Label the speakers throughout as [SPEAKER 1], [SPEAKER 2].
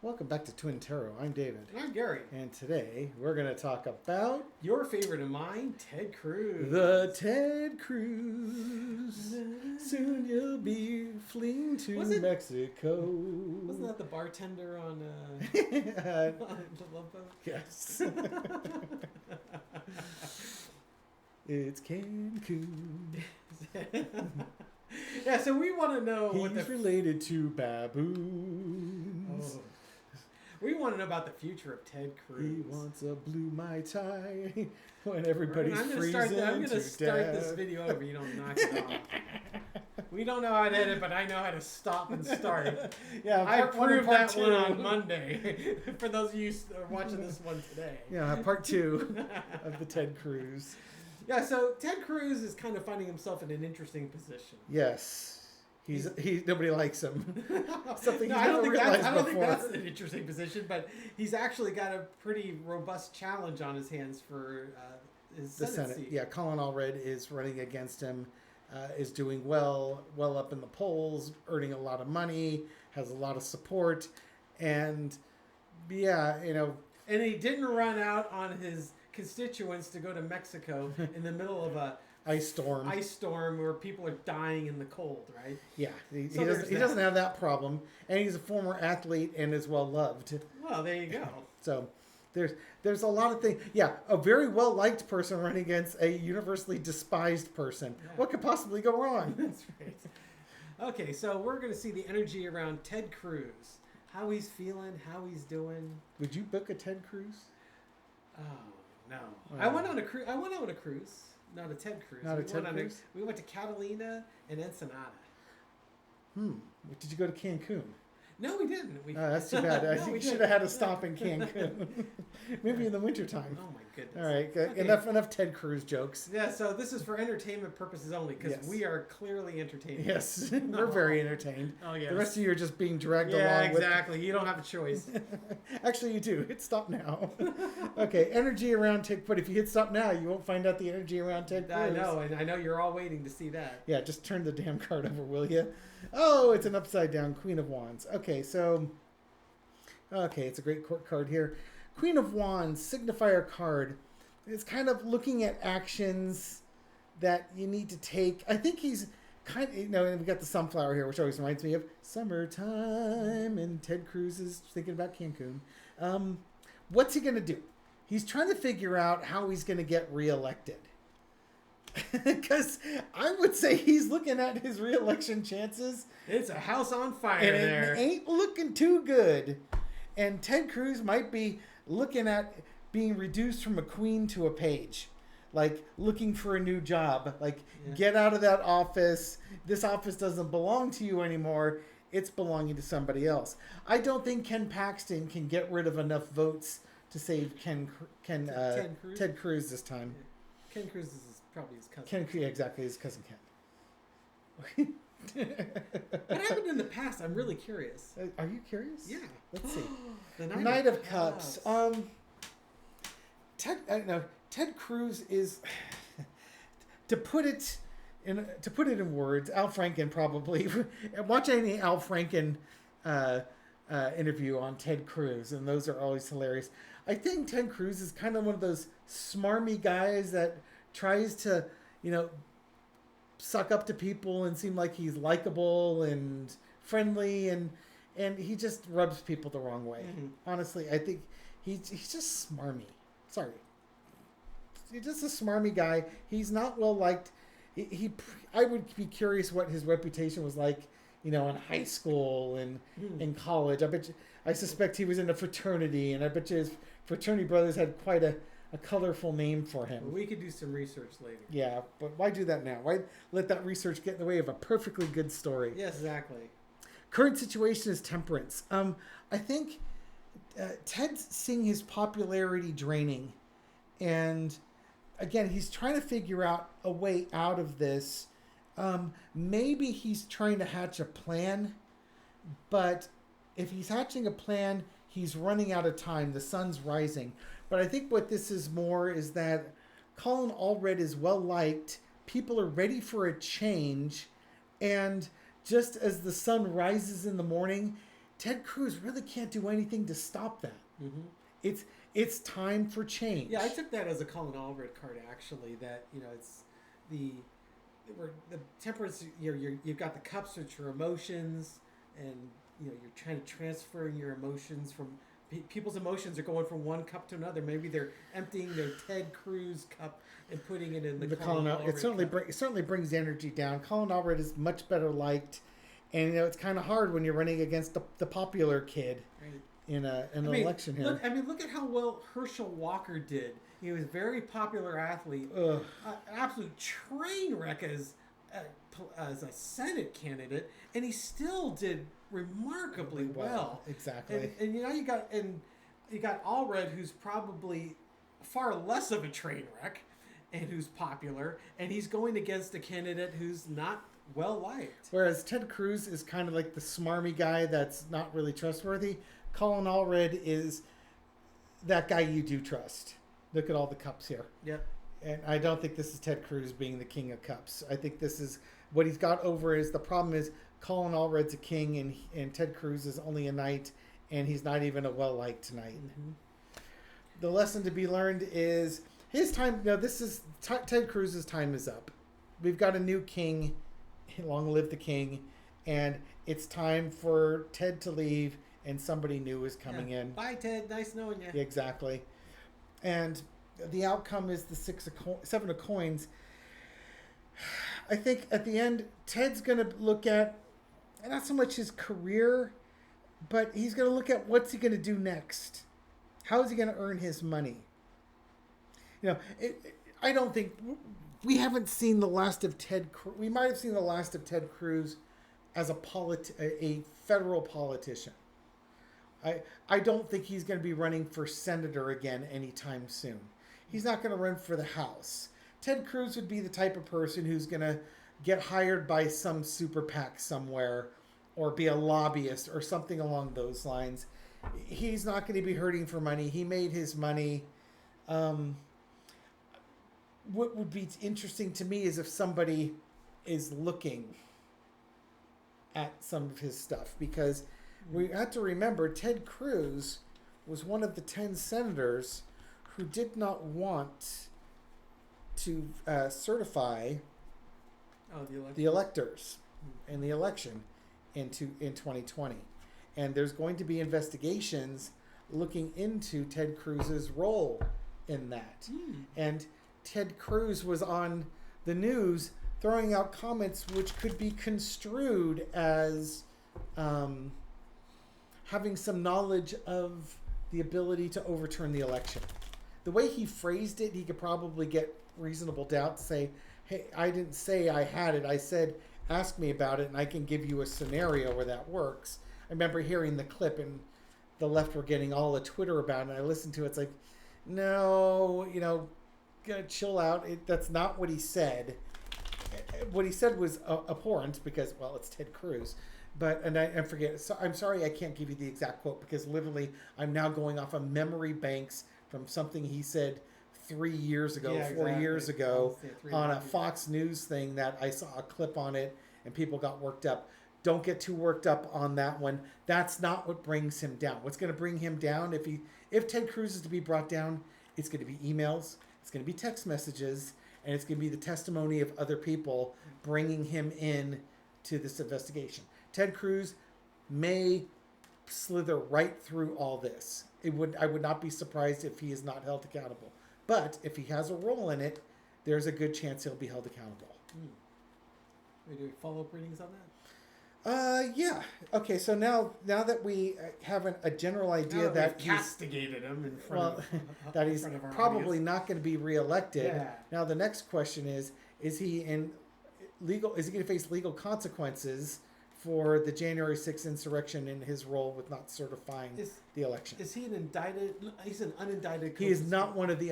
[SPEAKER 1] Welcome back to Twin Tarot. I'm David.
[SPEAKER 2] And I'm Gary.
[SPEAKER 1] And today we're going to talk about
[SPEAKER 2] Your favorite of mine, Ted Cruz.
[SPEAKER 1] the Ted Cruz. Soon you'll be fleeing to Mexico.
[SPEAKER 2] Wasn't that the bartender on the Love Boat?
[SPEAKER 1] Yes. It's Cancun.
[SPEAKER 2] Yeah, so we want to know
[SPEAKER 1] He's related to baboons.
[SPEAKER 2] Oh. We want to know about the future of Ted Cruz.
[SPEAKER 1] He wants a blue Mai Tai when everybody's freezing
[SPEAKER 2] I'm going
[SPEAKER 1] to
[SPEAKER 2] to start
[SPEAKER 1] death.
[SPEAKER 2] this video over. You don't knock it off. We don't know how to edit, but I know how to stop and start.
[SPEAKER 1] Yeah,
[SPEAKER 2] I proved that
[SPEAKER 1] two.
[SPEAKER 2] one on Monday. For those of you who are watching this one today.
[SPEAKER 1] Yeah, part 2 of the Ted Cruz.
[SPEAKER 2] Yeah, so Ted Cruz is kind of finding himself in an interesting position.
[SPEAKER 1] Yes. He nobody likes him. Something
[SPEAKER 2] No,
[SPEAKER 1] he's never realized
[SPEAKER 2] I don't think
[SPEAKER 1] before.
[SPEAKER 2] that's an interesting position, but he's actually got a pretty robust challenge on his hands for his Senate seat.
[SPEAKER 1] Yeah, Colin Allred is running against him, is doing well up in the polls, earning a lot of money, has a lot of support, and yeah,
[SPEAKER 2] And he didn't run out on his constituents to go to Mexico in the middle of a
[SPEAKER 1] ice storm
[SPEAKER 2] where people are dying in the cold, right?
[SPEAKER 1] Yeah, he doesn't have that problem, and he's a former athlete and is well loved.
[SPEAKER 2] Well, there you go.
[SPEAKER 1] So there's a lot of things. Yeah, a very well liked person running against a universally despised person. Yeah. What could possibly go wrong?
[SPEAKER 2] That's right. Okay, so we're going to see the energy around Ted Cruz. How he's feeling, how he's doing.
[SPEAKER 1] Would you book a Ted Cruz?
[SPEAKER 2] Oh no, I went on a cruise. Not a Ted Cruz.
[SPEAKER 1] Not a Ted Cruz?
[SPEAKER 2] We went to Catalina and Ensenada.
[SPEAKER 1] Did you go to Cancun?
[SPEAKER 2] No, we didn't.
[SPEAKER 1] That's too bad. I think we should have had a stop in Cancun. Maybe in the wintertime.
[SPEAKER 2] Oh my goodness.
[SPEAKER 1] All right, good.
[SPEAKER 2] Okay.
[SPEAKER 1] Enough Ted Cruz jokes.
[SPEAKER 2] Yeah, so this is for entertainment purposes only, because we are clearly entertained.
[SPEAKER 1] Yes, we're very entertained.
[SPEAKER 2] Oh, yes.
[SPEAKER 1] The rest of you are just being dragged along.
[SPEAKER 2] Yeah, exactly. You don't have a choice.
[SPEAKER 1] Actually, you do. Hit stop now. Okay, energy around Ted. But if you hit stop now, you won't find out the energy around Ted Cruz.
[SPEAKER 2] I know, and I know you're all waiting to see that.
[SPEAKER 1] Yeah, just turn the damn card over, will you? Oh, it's an upside down Queen of Wands. Okay, so... Okay, it's a great court card here. Queen of Wands, signifier card. It's kind of looking at actions that you need to take. I think he's kind of, and we got the sunflower here, which always reminds me of summertime, and Ted Cruz is thinking about Cancun. What's he going to do? He's trying to figure out how he's going to get reelected. Because I would say he's looking at his reelection chances.
[SPEAKER 2] It's a house on fire
[SPEAKER 1] and
[SPEAKER 2] there.
[SPEAKER 1] It ain't looking too good. And Ted Cruz might be looking at being reduced from a queen to a page. Like, looking for a new job. Like, get out of that office. This office doesn't belong to you anymore. It's belonging to somebody else. I don't think Ken Paxton can get rid of enough votes to save Ted Cruz this time.
[SPEAKER 2] Yeah. Ken Cruz is probably his cousin.
[SPEAKER 1] Exactly, his cousin Ken.
[SPEAKER 2] What happened in the past? I'm really curious.
[SPEAKER 1] Are you curious?
[SPEAKER 2] Yeah.
[SPEAKER 1] Let's see.
[SPEAKER 2] The
[SPEAKER 1] Knight of Cups. Ted Cruz is, to put it in words, Al Franken probably. Watch any Al Franken interview on Ted Cruz, and those are always hilarious. I think Ted Cruz is kind of one of those smarmy guys that tries to, suck up to people and seem like he's likable and friendly, and he just rubs people the wrong way. Mm-hmm. Honestly, I think he's just smarmy. Sorry. He's just a smarmy guy. He's not well liked. I would be curious what his reputation was like, in high school and in college. I suspect he was in a fraternity, and I bet you his fraternity brothers had quite a colorful name for him.
[SPEAKER 2] Well, we could do some research later.
[SPEAKER 1] Yeah, but why do that now? Why let that research get in the way of a perfectly good story?
[SPEAKER 2] Yes, exactly.
[SPEAKER 1] Current situation is temperance. I think Ted's seeing his popularity draining, and again, he's trying to figure out a way out of this. Maybe he's trying to hatch a plan, but if he's hatching a plan, he's running out of time. The sun's rising. But I think what this is more is that Colin Allred is well liked. People are ready for a change. And just as the sun rises in the morning, Ted Cruz really can't do anything to stop that.
[SPEAKER 2] Mm-hmm.
[SPEAKER 1] It's time for change.
[SPEAKER 2] Yeah, I took that as a Colin Allred card actually. That it's the temperance. You've got the cups, which are emotions, and you're trying to transfer your emotions from people's emotions are going from one cup to another. Maybe they're emptying their Ted Cruz cup and putting it in the Colin Allred
[SPEAKER 1] It certainly brings the energy down. Colin Allred is much better liked, and it's kind of hard when you're running against the popular kid in an election here.
[SPEAKER 2] Look at how well Herschel Walker did. He was a very popular athlete, an absolute train wreck as a Senate candidate, and he still did remarkably well.
[SPEAKER 1] Exactly.
[SPEAKER 2] And you got Allred, who's probably far less of a train wreck, and who's popular, and he's going against a candidate who's not well liked.
[SPEAKER 1] Whereas Ted Cruz is kind of like the smarmy guy that's not really trustworthy. Colin Allred is that guy you do trust. Look at all the cups here.
[SPEAKER 2] Yep.
[SPEAKER 1] And I don't think this is Ted Cruz being the king of cups. I think this is what he's got over is the problem is Colin Allred's a king and Ted Cruz is only a knight, and he's not even a well-liked knight. Mm-hmm. The lesson to be learned is his time. No, this is Ted Cruz's time is up. We've got a new king. Long live the king. And it's time for Ted to leave, and somebody new is coming in.
[SPEAKER 2] Bye, Ted. Nice knowing you.
[SPEAKER 1] Exactly. And the outcome is the seven of coins. I think at the end, Ted's going to look at not so much his career, but he's going to look at what's he going to do next. How is he going to earn his money? I don't think we haven't seen the last of Ted Cruz. We might have seen the last of Ted Cruz as a federal politician. I don't think he's going to be running for senator again anytime soon. He's not going to run for the House. Ted Cruz would be the type of person who's going to get hired by some super PAC somewhere or be a lobbyist or something along those lines. He's not going to be hurting for money. He made his money. What would be interesting to me is if somebody is looking at some of his stuff, because we have to remember Ted Cruz was one of the 10 senators who did not want to certify the electors in the election in 2020. And there's going to be investigations looking into Ted Cruz's role in that. And Ted Cruz was on the news throwing out comments which could be construed as having some knowledge of the ability to overturn the election. The way he phrased it, he could probably get reasonable doubt to say, hey, I didn't say I had it. I said, ask me about it, and I can give you a scenario where that works. I remember hearing the clip, and the left were getting all a Twitter about it, and I listened to it. It's like, no, chill out. That's not what he said. What he said was abhorrent because, well, it's Ted Cruz. I forget. So I'm sorry I can't give you the exact quote because literally I'm now going off of memory banks from something he said 3 years ago, 4 years ago on a Fox News thing that I saw a clip on it and people got worked up. Don't get too worked up on that one. That's not what brings him down. What's going to bring him down if Ted Cruz is to be brought down, it's going to be emails, it's going to be text messages, and it's going to be the testimony of other people bringing him in to this investigation. Ted Cruz may slither right through all this. I would not be surprised if he is not held accountable. But if he has a role in it, there's a good chance he'll be held accountable.
[SPEAKER 2] We do follow-up readings on that?
[SPEAKER 1] Yeah. Okay, so now that we have a general idea that
[SPEAKER 2] he's castigated him in front of
[SPEAKER 1] that he's probably not going to be reelected.
[SPEAKER 2] Yeah.
[SPEAKER 1] Now the next question is he going to face legal consequences for the January 6th insurrection in his role with not certifying the election?
[SPEAKER 2] Is he an indicted? He's an unindicted.
[SPEAKER 1] He is not one of the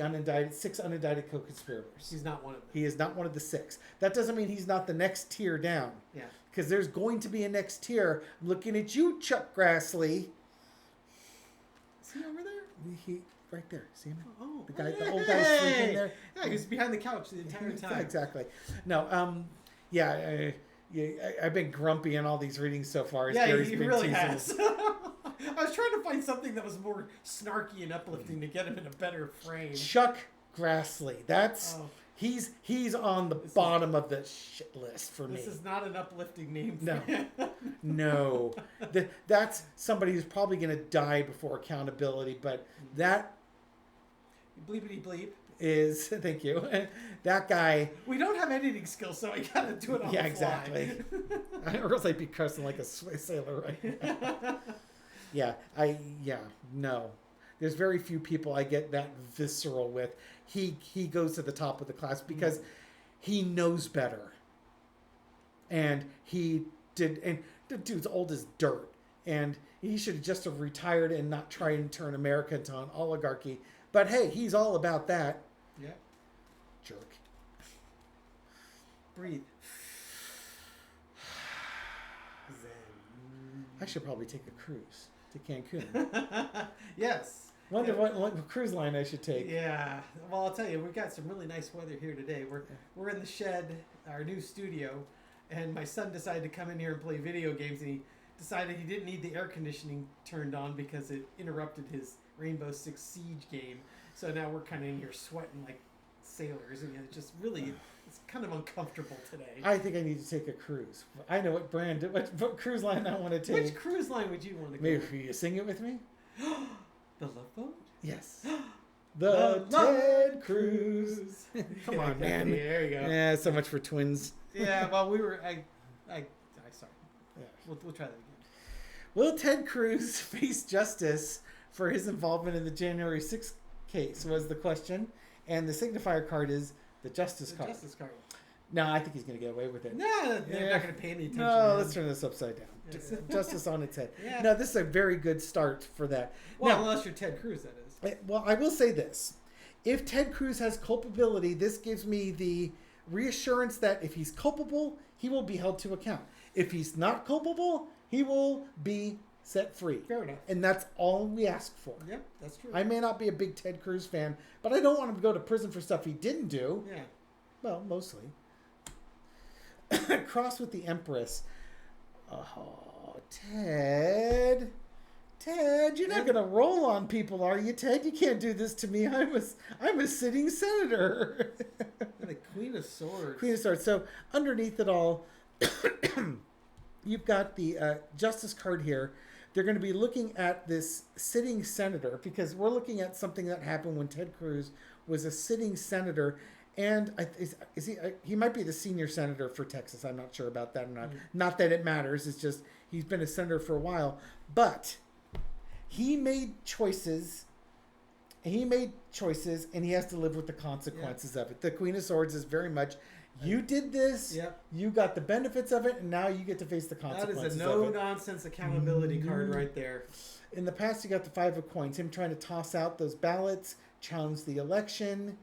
[SPEAKER 1] six unindicted co-conspirators.
[SPEAKER 2] He's not one of them.
[SPEAKER 1] He is not one of the six. That doesn't mean he's not the next tier down.
[SPEAKER 2] Yeah.
[SPEAKER 1] Because there's going to be a next tier. I'm looking at you, Chuck Grassley.
[SPEAKER 2] Is he over there?
[SPEAKER 1] He right there. See him?
[SPEAKER 2] Oh,
[SPEAKER 1] The old guy sleeping there.
[SPEAKER 2] Yeah, he was behind the couch the entire time.
[SPEAKER 1] Exactly. No. Yeah. I've been grumpy in all these readings so far.
[SPEAKER 2] Yeah,
[SPEAKER 1] Gary's
[SPEAKER 2] he
[SPEAKER 1] been
[SPEAKER 2] really
[SPEAKER 1] teasing
[SPEAKER 2] has. I was trying to find something that was more snarky and uplifting to get him in a better frame.
[SPEAKER 1] Chuck Grassley. That's he's on the bottom of the shit list for me.
[SPEAKER 2] This is not an uplifting name.
[SPEAKER 1] No, no. That's somebody who's probably going to die before accountability. But that
[SPEAKER 2] bleepity bleep
[SPEAKER 1] is thank you. That guy.
[SPEAKER 2] We don't have editing skills, so I gotta do it on the fly.
[SPEAKER 1] Exactly. Or else I'd be cursing like a sailor right now. No. There's very few people I get that visceral with. He goes to the top of the class because he knows better. And the dude's old as dirt. And he should just have retired and not try and turn America into an oligarchy. But hey, he's all about that.
[SPEAKER 2] Yeah.
[SPEAKER 1] Jerk.
[SPEAKER 2] Breathe.
[SPEAKER 1] I should probably take a cruise to Cancun.
[SPEAKER 2] Yes.
[SPEAKER 1] Wonder what cruise line I should take.
[SPEAKER 2] Yeah. Well, I'll tell you, we've got some really nice weather here today. We're in the shed, our new studio, and my son decided to come in here and play video games, and he decided he didn't need the air conditioning turned on because it interrupted his Rainbow Six Siege game. So now we're kind of in here sweating like sailors, and it's just really, it's kind of uncomfortable today.
[SPEAKER 1] I think I need to take a cruise. I know what what cruise line I want to take.
[SPEAKER 2] Which cruise line would you want to go?
[SPEAKER 1] Maybe you sing it with me?
[SPEAKER 2] The Love Boat?
[SPEAKER 1] Yes. The Ted Cruz. Come on, man.
[SPEAKER 2] There you go.
[SPEAKER 1] Yeah, so much for twins.
[SPEAKER 2] Yeah, well, we were, sorry. Yeah. We'll try that again.
[SPEAKER 1] Will Ted Cruz face justice for his involvement in the January 6th case was the question. And the signifier card is the justice card.
[SPEAKER 2] Justice card.
[SPEAKER 1] No, I think he's going to get away with it.
[SPEAKER 2] No, they're not going to pay any attention.
[SPEAKER 1] No, let's turn this upside down. Yes. Justice on its head.
[SPEAKER 2] Yeah.
[SPEAKER 1] No, this is a very good start for that.
[SPEAKER 2] Well,
[SPEAKER 1] now,
[SPEAKER 2] unless you're Ted Cruz, that is.
[SPEAKER 1] Well, I will say this. If Ted Cruz has culpability, this gives me the reassurance that if he's culpable, he will be held to account. If he's not culpable, he will be set free.
[SPEAKER 2] Fair enough.
[SPEAKER 1] And that's all we ask for.
[SPEAKER 2] Yep, that's true.
[SPEAKER 1] I may not be a big Ted Cruz fan, but I don't want him to go to prison for stuff he didn't do.
[SPEAKER 2] Yeah.
[SPEAKER 1] Well, mostly. Cross with the Empress. Oh, Ted, you're not gonna roll on people, are you, Ted? You can't do this to me. I'm a sitting senator.
[SPEAKER 2] The Queen of Swords.
[SPEAKER 1] Queen of Swords. So underneath it all, you've got the justice card here. They're going to be looking at this sitting senator because we're looking at something that happened when Ted Cruz was a sitting senator. And he might be the senior senator for Texas. I'm not sure about that or not. Not that it matters. It's just he's been a senator for a while. But he made choices. And he has to live with the consequences of it. The Queen of Swords is very much, you did this, you got the benefits of it, and now you get to face the consequences of it.
[SPEAKER 2] That is a no-nonsense accountability card right there.
[SPEAKER 1] In the past, you got the Five of Coins. Him trying to toss out those ballots, challenge the election,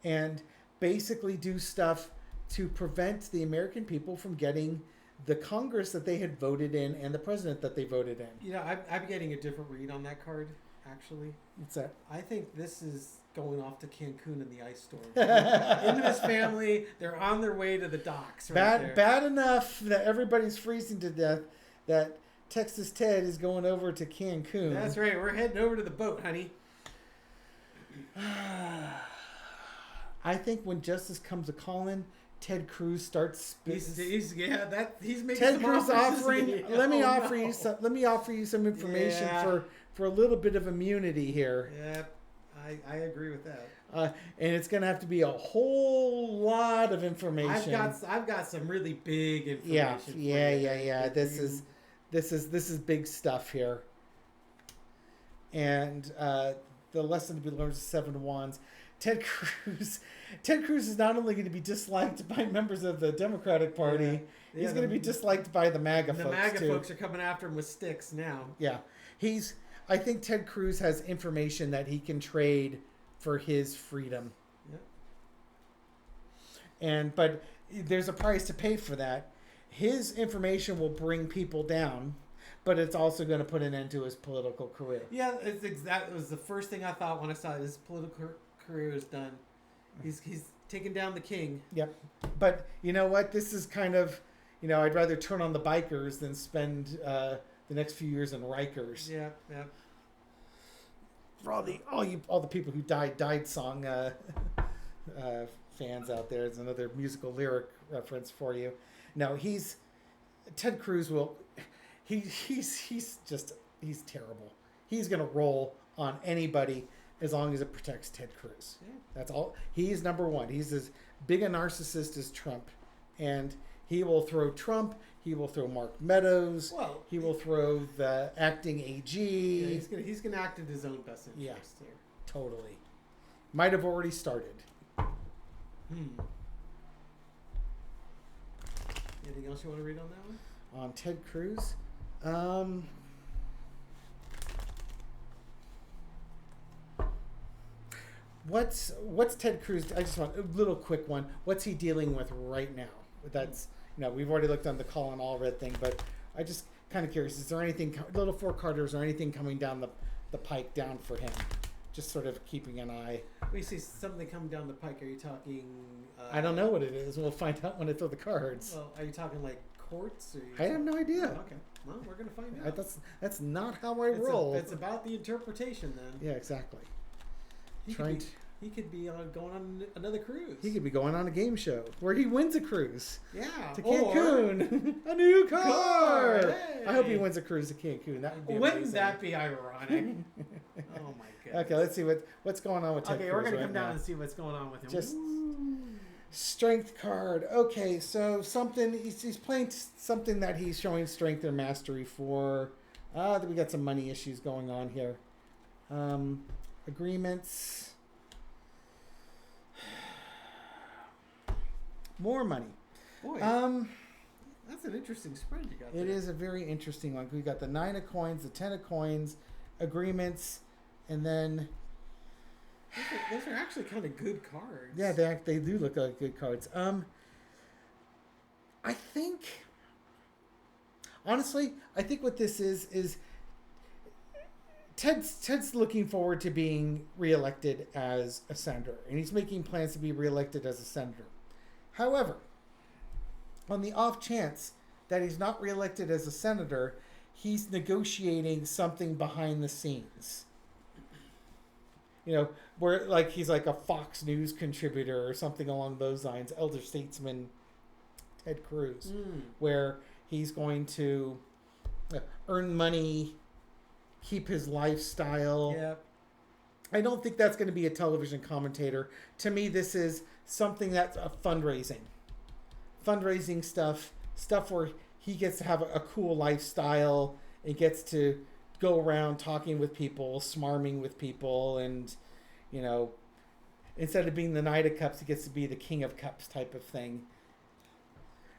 [SPEAKER 1] and basically do stuff to prevent the American people from getting the Congress that they had voted in and the president that they voted in.
[SPEAKER 2] You know, I'm getting a different read on that card, actually.
[SPEAKER 1] What's that?
[SPEAKER 2] I think this is going off to Cancun in the ice storm. Him and his family, they're on their way to the docks there.
[SPEAKER 1] Bad enough that everybody's freezing to death that Texas Ted is going over to Cancun.
[SPEAKER 2] That's right. We're heading over to the boat, honey.
[SPEAKER 1] I think when justice comes a calling, Ted Cruz starts.
[SPEAKER 2] He's making
[SPEAKER 1] Ted
[SPEAKER 2] some
[SPEAKER 1] Cruz offering. Let me offer you some information for a little bit of immunity here.
[SPEAKER 2] Yeah, I agree with that.
[SPEAKER 1] And it's going to have to be a whole lot of information.
[SPEAKER 2] I've got some really big information.
[SPEAKER 1] Yeah. This is big stuff here. And the lesson to be learned is Seven of Wands. Ted Cruz is not only going to be disliked by members of the Democratic Party, he's going to be disliked by the MAGA folks.
[SPEAKER 2] The MAGA folks are coming after him with sticks now.
[SPEAKER 1] Yeah. I think Ted Cruz has information that he can trade for his freedom. Yeah. But there's a price to pay for that. His information will bring people down, but it's also going to put an end to his political career.
[SPEAKER 2] Yeah, that was the first thing I thought when I saw his political career is done. He's taken down the king.
[SPEAKER 1] Yep. But you know what? This is kind of, you know, I'd rather turn on the bikers than spend the next few years in Rikers.
[SPEAKER 2] Yeah, yeah.
[SPEAKER 1] For all the people who died song fans out there, it's another musical lyric reference for you. No, Ted Cruz will. He's terrible. He's gonna roll on anybody as long as it protects Ted Cruz.
[SPEAKER 2] Yeah.
[SPEAKER 1] That's all. He's number one. He's as big a narcissist as Trump, and he will throw Trump. He will throw Mark Meadows.
[SPEAKER 2] Well,
[SPEAKER 1] he will throw the acting AG.
[SPEAKER 2] Yeah, he's gonna act in his own best interest
[SPEAKER 1] Yeah,
[SPEAKER 2] here.
[SPEAKER 1] totally. Might have already started.
[SPEAKER 2] Anything else you want to read on that one?
[SPEAKER 1] On Ted Cruz. What's Ted Cruz? I just want a little quick one. What's he dealing with right now? That's, you know, we've already looked on the Colin Allred thing, but I just kind of curious. Is there anything, little four Carters, or anything coming down the pike down for him? Just sort of keeping an eye.
[SPEAKER 2] When you see something coming down the pike, are you talking?
[SPEAKER 1] I don't know what it is. We'll find out when I throw the cards.
[SPEAKER 2] Well, are you talking like courts?
[SPEAKER 1] I have no idea.
[SPEAKER 2] Oh, okay. Well, we're gonna find out.
[SPEAKER 1] That's not how I roll.
[SPEAKER 2] It's about the interpretation then.
[SPEAKER 1] Yeah, exactly.
[SPEAKER 2] He could be going on another cruise.
[SPEAKER 1] He could be going on a game show where he wins a cruise.
[SPEAKER 2] Yeah.
[SPEAKER 1] To Cancun. A new car.
[SPEAKER 2] Hey.
[SPEAKER 1] I hope he wins a cruise to Cancun. That would be
[SPEAKER 2] Wouldn't
[SPEAKER 1] amazing.
[SPEAKER 2] that be ironic? Oh my goodness.
[SPEAKER 1] Okay, let's see what's going on with Ted Cruz.
[SPEAKER 2] Okay, we're gonna
[SPEAKER 1] right
[SPEAKER 2] come down
[SPEAKER 1] now.
[SPEAKER 2] and see what's going on with him.
[SPEAKER 1] Just strength card. Okay, so something he's playing something that he's showing strength or mastery for. We got some money issues going on here. Agreements. More money.
[SPEAKER 2] Boy, that's an interesting spread you got there.
[SPEAKER 1] It is a very interesting one. We got the 9 of coins, the 10 of coins, agreements, and then
[SPEAKER 2] those are actually kind of good cards.
[SPEAKER 1] yeah, they do look like good cards. I think honestly, what this is Ted's looking forward to being reelected as a senator, and he's making plans to be reelected as a senator. However, on the off chance that he's not reelected as a senator, he's negotiating something behind the scenes. You know, where like he's like a Fox News contributor or something along those lines, elder statesman Ted Cruz, where he's going to earn money, keep his lifestyle.
[SPEAKER 2] Yep.
[SPEAKER 1] I don't think that's going to be a television commentator. To me, this is something that's a fundraising stuff where he gets to have a cool lifestyle and gets to go around talking with people, smarming with people, and, you know, instead of being the Knight of Cups, he gets to be the King of Cups type of thing.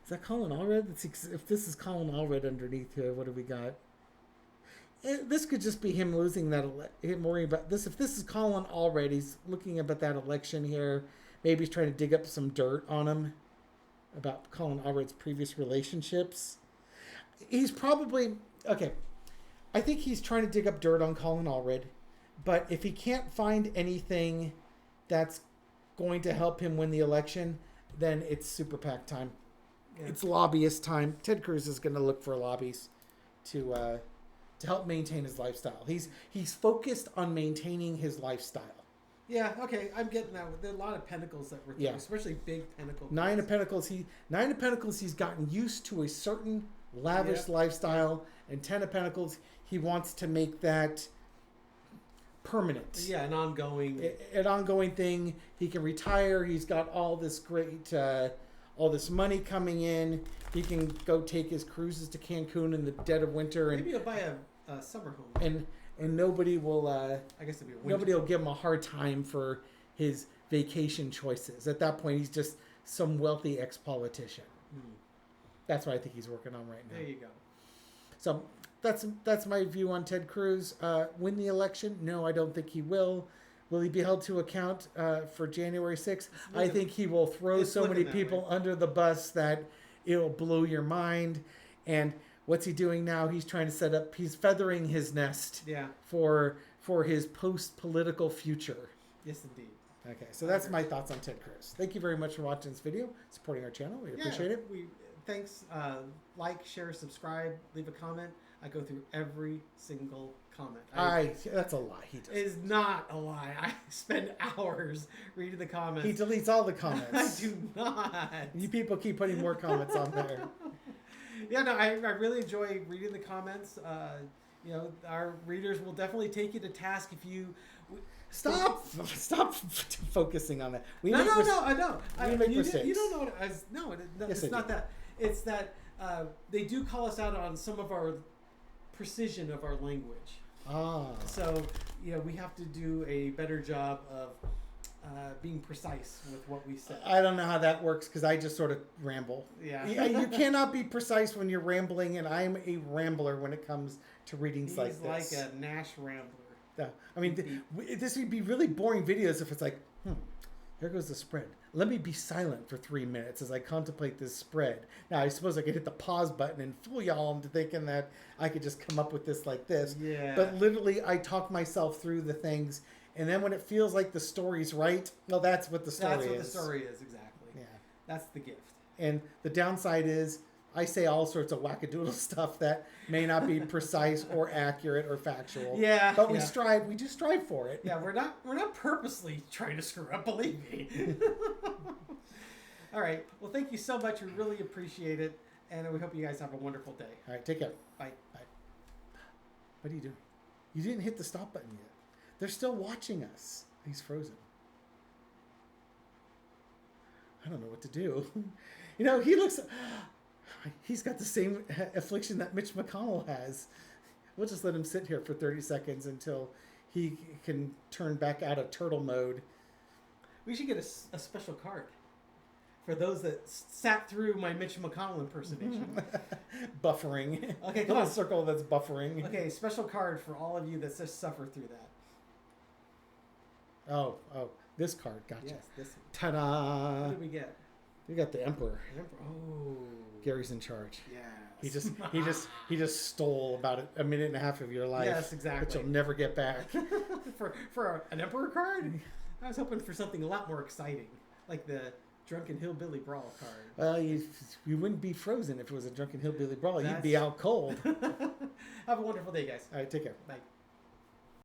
[SPEAKER 1] Is that Colin Allred? If this is Colin Allred underneath here, what do we got? This could just be him losing him worrying about this. If this is Colin Allred, he's looking about that election here. Maybe he's trying to dig up some dirt on him about Colin Allred's previous relationships. He's probably okay. I think he's trying to dig up dirt on Colin Allred, but if he can't find anything that's going to help him win the election, then it's super PAC time. Yeah. It's lobbyist time. Ted Cruz is going to look for lobbies to help maintain his lifestyle. He's focused on maintaining his lifestyle.
[SPEAKER 2] Yeah, okay, I'm getting that. There are a lot of pentacles that were through, especially big pentacles.
[SPEAKER 1] 9 of Pentacles. He's gotten used to a certain lavish lifestyle, and 10 of Pentacles, he wants to make that permanent.
[SPEAKER 2] Yeah, an ongoing
[SPEAKER 1] thing. He can retire. He's got all this great, all this money coming in. He can go take his cruises to Cancun in the dead of winter, and
[SPEAKER 2] maybe he'll buy a summer home.
[SPEAKER 1] And nobody will.
[SPEAKER 2] I guess
[SPEAKER 1] nobody will give him a hard time for his vacation choices. At that point, he's just some wealthy ex-politician. That's what I think he's working on right now.
[SPEAKER 2] There you go.
[SPEAKER 1] So that's my view on Ted Cruz. Win the election? No, I don't think he will. Will he be held to account for January 6th? I think he will throw so many people under the bus that it'll blow your mind. And what's he doing now? He's trying to set up. He's feathering his nest.
[SPEAKER 2] Yeah.
[SPEAKER 1] For his post-political future.
[SPEAKER 2] Yes, indeed.
[SPEAKER 1] Okay, so that's my thoughts on Ted Cruz. Thank you very much for watching this video, supporting our channel. We appreciate it.
[SPEAKER 2] thanks. Like, share, subscribe, leave a comment. I go through every single comment.
[SPEAKER 1] That's a lie. He does.
[SPEAKER 2] Is not a lie. I spend hours reading the comments.
[SPEAKER 1] He deletes all the comments.
[SPEAKER 2] I do not.
[SPEAKER 1] You people keep putting more comments on there.
[SPEAKER 2] Yeah, no, I really enjoy reading the comments. You know, our readers will definitely take you to task if you...
[SPEAKER 1] Stop focusing on that.
[SPEAKER 2] I know.
[SPEAKER 1] We make mistakes.
[SPEAKER 2] You don't know what it's not that. It's that they do call us out on some of our precision of our language. So, you know, we have to do a better job of being precise with what we say.
[SPEAKER 1] I don't know how that works because I just sort of ramble.
[SPEAKER 2] Yeah.
[SPEAKER 1] You cannot be precise when you're rambling, and I'm a rambler when it comes to readings like this.
[SPEAKER 2] He's like a Nash rambler.
[SPEAKER 1] Yeah. I mean, this would be really boring videos if it's like, here goes the spread. Let me be silent for 3 minutes as I contemplate this spread. Now, I suppose I could hit the pause button and fool y'all into thinking that I could just come up with this like this.
[SPEAKER 2] Yeah.
[SPEAKER 1] But literally, I talk myself through the things, and then when it feels like the story's right, well, that's what the story is.
[SPEAKER 2] That's what the story is, exactly.
[SPEAKER 1] Yeah.
[SPEAKER 2] That's the gift.
[SPEAKER 1] And the downside is I say all sorts of wackadoodle stuff that may not be precise or accurate or factual.
[SPEAKER 2] Yeah.
[SPEAKER 1] But we do strive for it.
[SPEAKER 2] Yeah, we're not purposely trying to screw up, believe me. All right. Well, thank you so much. We really appreciate it. And we hope you guys have a wonderful day.
[SPEAKER 1] All right, take care.
[SPEAKER 2] Bye.
[SPEAKER 1] Bye. What are you doing? You didn't hit the stop button yet. They're still watching us. He's frozen. I don't know what to do. You know, he's got the same affliction that Mitch McConnell has. We'll just let him sit here for 30 seconds until he can turn back out of turtle mode.
[SPEAKER 2] We should get a special card for those that sat through my Mitch McConnell impersonation.
[SPEAKER 1] Buffering.
[SPEAKER 2] Okay, come on.
[SPEAKER 1] Circle that's buffering.
[SPEAKER 2] Okay, special card for all of you that just suffer through that.
[SPEAKER 1] Oh, this card. Gotcha.
[SPEAKER 2] Yes, this one.
[SPEAKER 1] Ta-da!
[SPEAKER 2] What did we get?
[SPEAKER 1] We got the Emperor.
[SPEAKER 2] Oh.
[SPEAKER 1] Gary's in charge.
[SPEAKER 2] Yes.
[SPEAKER 1] He just stole about a minute and a half of your life.
[SPEAKER 2] Yes, exactly.
[SPEAKER 1] Which you'll never get back.
[SPEAKER 2] for an Emperor card? I was hoping for something a lot more exciting, like the Drunken Hillbilly Brawl card.
[SPEAKER 1] Well, you wouldn't be frozen if it was a Drunken Hillbilly Brawl. You'd be out cold.
[SPEAKER 2] Have a wonderful day, guys.
[SPEAKER 1] All right, take care.
[SPEAKER 2] Bye.